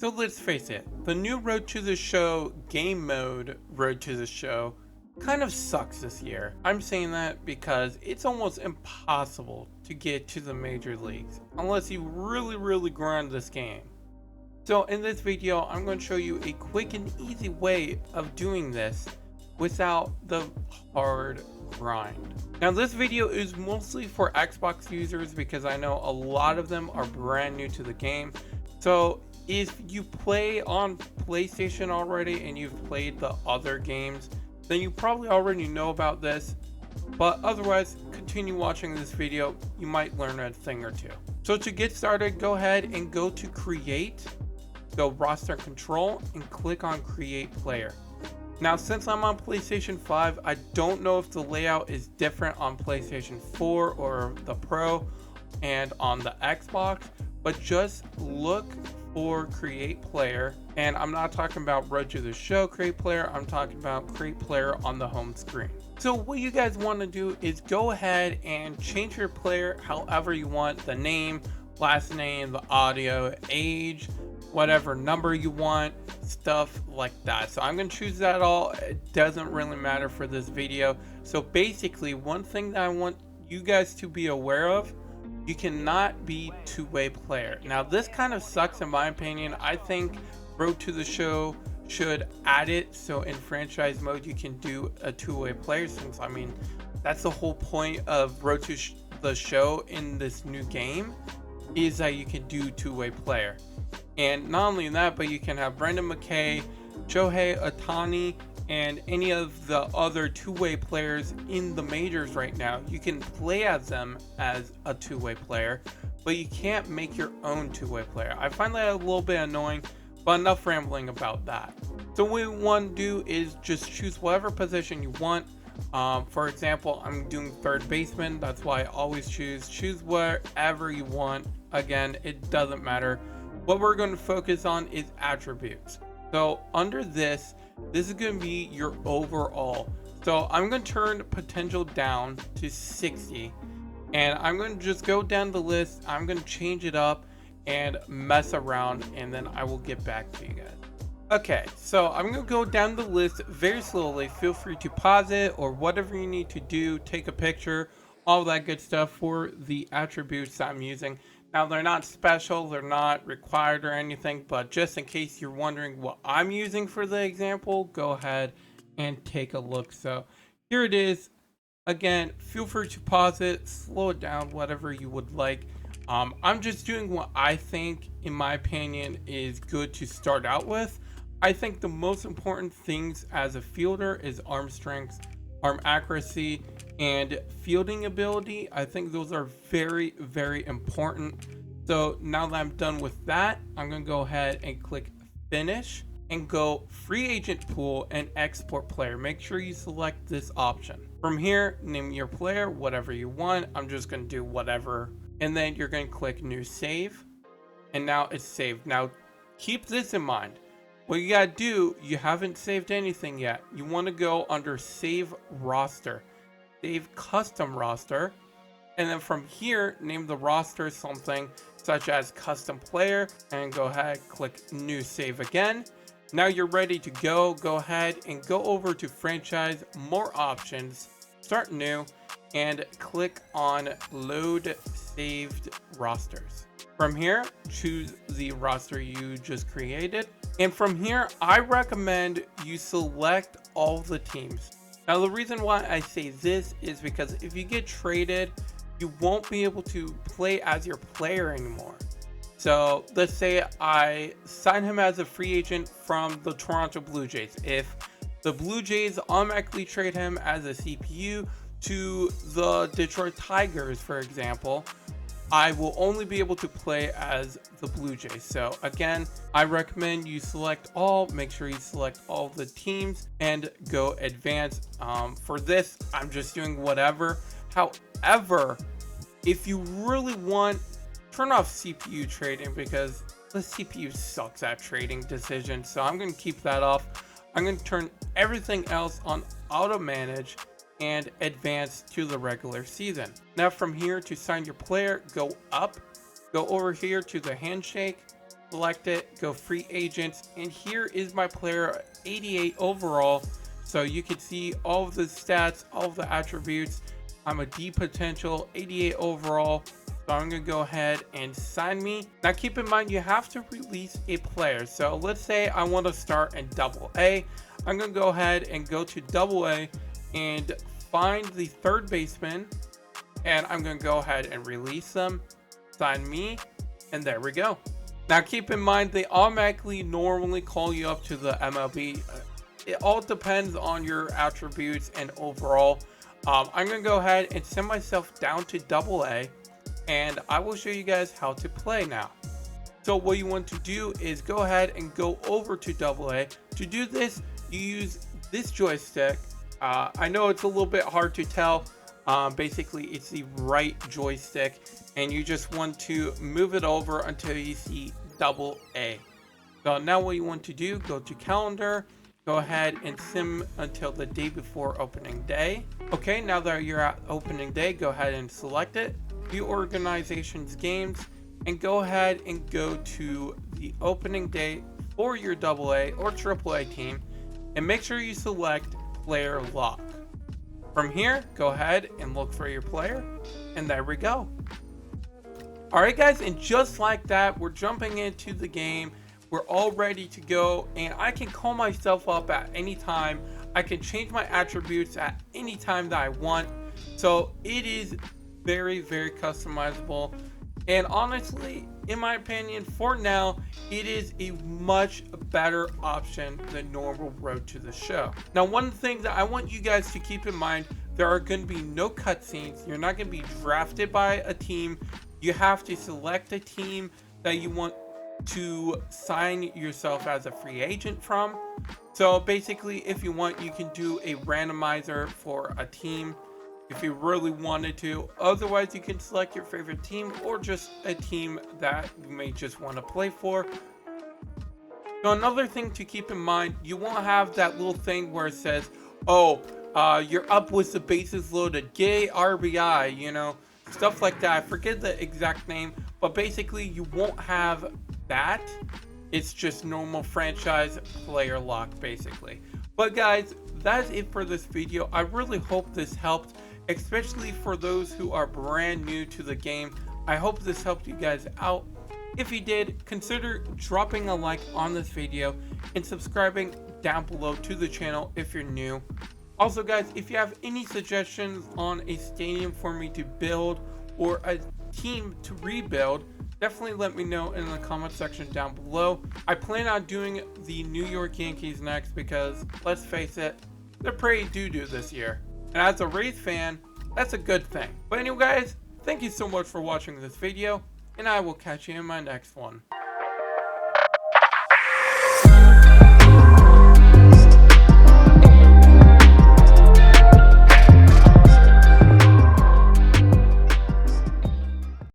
So let's face it, the new Road to the Show game mode, Road to the Show, kind of sucks this year. I'm saying that because it's almost impossible to get to the major leagues unless you really grind this game. So in this video, I'm going to show you a quick and easy way of doing this without the hard grind. Now this video is mostly for Xbox users because I know a lot of them are brand new to the game. So if you play on PlayStation already and you've played the other games, then you probably already know about this, but otherwise continue watching this video, you might learn a thing or two. So to get started, go ahead and go to create, go roster control and click on create player. Now since I'm on PlayStation 5, I don't know if the layout is different on PlayStation 4 or the Pro and on the Xbox, but just look for create player, and I'm not talking about Road to the Show create player, I'm talking about create player on the home screen. So what you guys want to do is go ahead and change your player however you want, the name, last name, the audio, age, whatever number you want, stuff like that. So I'm going to choose that all. It doesn't really matter for this video. So basically, one thing that I want you guys to be aware of, you cannot be two-way player. Now this kind of sucks in my opinion. I think Road to the Show should add it so in franchise mode you can do a two-way player, since I mean that's the whole point of Road to the Show in this new game, is that you can do two-way player. And not only that, but you can have Brendan McKay, Shohei Ohtani, and any of the other two-way players in the majors right now. You can play as them as a two-way player, but you can't make your own two-way player. I find that a little bit annoying, but enough rambling about that. So what we want to do is just choose whatever position you want. For example, I'm doing third baseman. That's why I always choose wherever you want. Again, it doesn't matter. What we're going to focus on is attributes. So under this is going to be your overall. So I'm going to turn potential down to 60, and I'm going to just go down the list. I'm going to change it up and mess around, and then I will get back to you guys. Okay, so I'm going to go down the list very slowly. Feel free to pause it or whatever you need to do, take a picture, all that good stuff for the attributes that I'm using. Now they're not special, they're not required or anything, but just in case you're wondering what I'm using for the example, go ahead and take a look. So here it is. Again, feel free to pause it, slow it down, whatever you would like. I'm just doing what I think, in my opinion, is good to start out with. I think the most important things as a fielder is arm strength, arm accuracy, and fielding ability. I think those are very important. So now that I'm done with that, I'm going to go ahead and click finish and go free agent pool and export player. Make sure you select this option. From here, name your player whatever you want. I'm just going to do whatever, and then you're going to click new save, and now it's saved. Now keep this in mind. What you gotta do, you haven't saved anything yet. You want to go under save roster, save custom roster, and then from here name the roster something such as custom player, and go ahead, click new save again. Now you're ready to go ahead and go over to franchise, more options, start new, and click on load saved rosters. From here, choose the roster you just created, and from here I recommend you select all the teams. Now the reason why I say this is because if you get traded, you won't be able to play as your player anymore. So let's say I sign him as a free agent from the Toronto Blue Jays. If the Blue Jays automatically trade him as a CPU to the Detroit Tigers, for example, I will only be able to play as the Blue Jays. So again, I recommend you select all, make sure you select all the teams and go advanced. For this, I'm just doing whatever. However, if you really want, turn off CPU trading because the CPU sucks at trading decisions. So I'm going to keep that off. I'm going to turn everything else on auto manage and advance to the regular season. Now from here, to sign your player, go up, go over here to the handshake, select it, go free agents, and here is my player 88 overall. So you can see all of the stats, all of the attributes. I'm a D potential, 88 overall. So I'm gonna go ahead and sign me. Now keep in mind, you have to release a player. So let's say I want to start in AA. I'm gonna go ahead and go to AA and find the third baseman, and I'm gonna go ahead and release them, sign me, and there we go. Now keep in mind, they automatically normally call you up to the MLB. It all depends on your attributes and overall. I'm gonna go ahead and send myself down to AA, and I will show you guys how to play now. So what you want to do is go ahead and go over to AA. To do this, you use this joystick. I know it's a little bit hard to tell. Basically, it's the right joystick, and you just want to move it over until you see AA. So now what you want to do, go to calendar, go ahead and sim until the day before opening day. Okay, now that you're at opening day, go ahead and select it, view organizations games, and go ahead and go to the opening day for your AA or AAA team, and make sure you select player lock. From here, go ahead and look for your player, and there we go. Alright guys, and just like that, we're jumping into the game. We're all ready to go, and I can call myself up at any time. I can change my attributes at any time that I want. So it is very, very customizable. And honestly, in my opinion, for now, it is a much better option than normal Road to the Show. Now, one thing that I want you guys to keep in mind, there are going to be no cutscenes. You're not going to be drafted by a team. You have to select a team that you want to sign yourself as a free agent from. So basically, if you want, you can do a randomizer for a team if you really wanted to. Otherwise, you can select your favorite team or just a team that you may just want to play for. So another thing to keep in mind, you won't have that little thing where it says, oh, you're up with the bases loaded, gay RBI, you know, stuff like that. I forget the exact name, but basically you won't have that. It's just normal franchise player lock, basically. But guys, that's it for this video. I really hope this helped, especially for those who are brand new to the game. I hope this helped you guys out. If you did, consider dropping a like on this video and subscribing down below to the channel if you're new. Also guys, if you have any suggestions on a stadium for me to build or a team to rebuild, definitely let me know in the comment section down below. I plan on doing the New York Yankees next because, let's face it, they're pretty doo-doo this year. And as a Rays fan, that's a good thing. But anyway guys, thank you so much for watching this video, and I will catch you in my next one.